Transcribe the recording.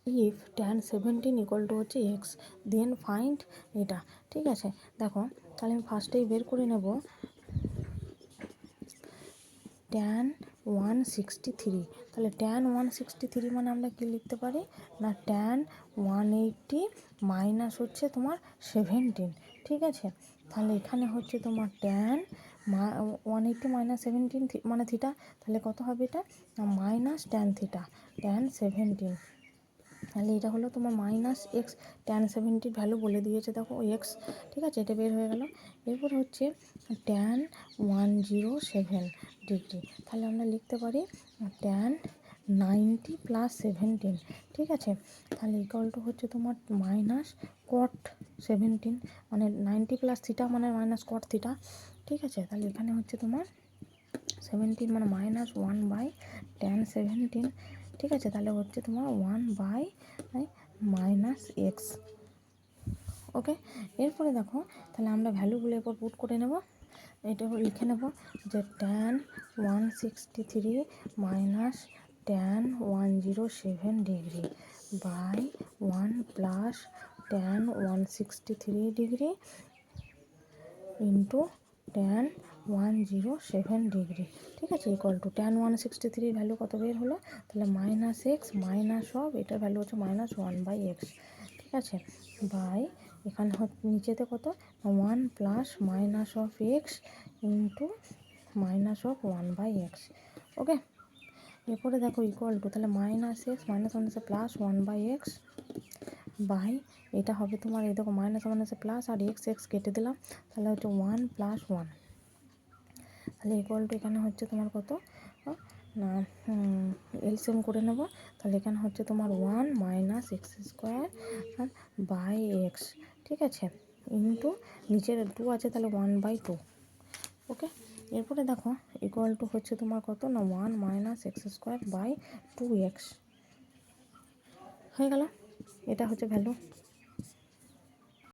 If tan 17 equal to হচ্ছে x, then find এটা। ঠিক আছে, দেখো তাহলে আমি ফার্স্টেই বের করে নেব ট্যান 163। তাহলে ট্যান 163 মানে আমরা কি লিখতে পারি না, ট্যান 180 মাইনাস হচ্ছে তোমার 17। ঠিক আছে, তাহলে এখানে হচ্ছে তোমার ট্যান 180 মাইনাস 17 মানে থিটা, তাহলে কত হবে এটা মাইনাস ট্যান থিটা, ট্যান 17। তাহলে এটা হলো তোমার মাইনাস এক্স, ট্যান 70 ভ্যালু বলে দিয়েছে দেখো এক্স। ঠিক আছে, এটা বের হয়ে গেল। এরপর হচ্ছে ট্যান 107 ডিগ্রি, তাহলে আমরা লিখতে পারি ট্যান 90 প্লাস 17। ঠিক আছে, তাহলে ইকুয়াল টু হচ্ছে তোমার মাইনাস কট 17, মানে 90 প্লাস থিটা মানে মাইনাস কট থিটা। ঠিক আছে, তাহলে এখানে হচ্ছে তোমার 17 মানে মাইনাস 1/tan17। ঠিক আছে, তাহলে হচ্ছে তোমার 1 বাই মাইনাস এক্স। ওকে, এরপরে দেখো তাহলে আমরা ভ্যালুগুলো এরপর পুট করে নেব। এটা লিখে নেব যে tan 163 minus tan 107 degree by 1 plus tan 163 degree into tan 107 degree. ঠিক আছে, ইকুয়াল টু ট্যান 163 ভ্যালু কত বের হলো, তাহলে মাইনাস এক্স মাইনাস অফ এটার ভ্যালু হচ্ছে মাইনাস 1/x। ঠিক আছে, বাই এখানে নিচেতে কত 1 plus minus of x into minus of 1/x। ওকে, এরপরে দেখো ইকুয়াল টু তাহলে মাইনাস এক্স মাইনাস ওয়ান আছে প্লাস 1/x বাই এটা হবে তোমার এই দেখো মাইনাস ওয়ান আছে প্লাস আর এক্স এক্স কেটে দিলাম, তাহলে হচ্ছে 1 প্লাস 1। তাহলে ইকুয়াল টু এখানে হচ্ছে তোমার কত না এলসিএম করে নেব, তাহলে এখানে হচ্ছে তোমার 1 minus x square by x. ঠিক আছে, ইন্টু নিচের 2 আছে তাহলে 1/2। ওকে, এরপরে দেখো ইকুয়াল টু হচ্ছে তোমার কত না 1 minus x square by 2x হয়ে গেল। এটা হচ্ছে ভ্যালু।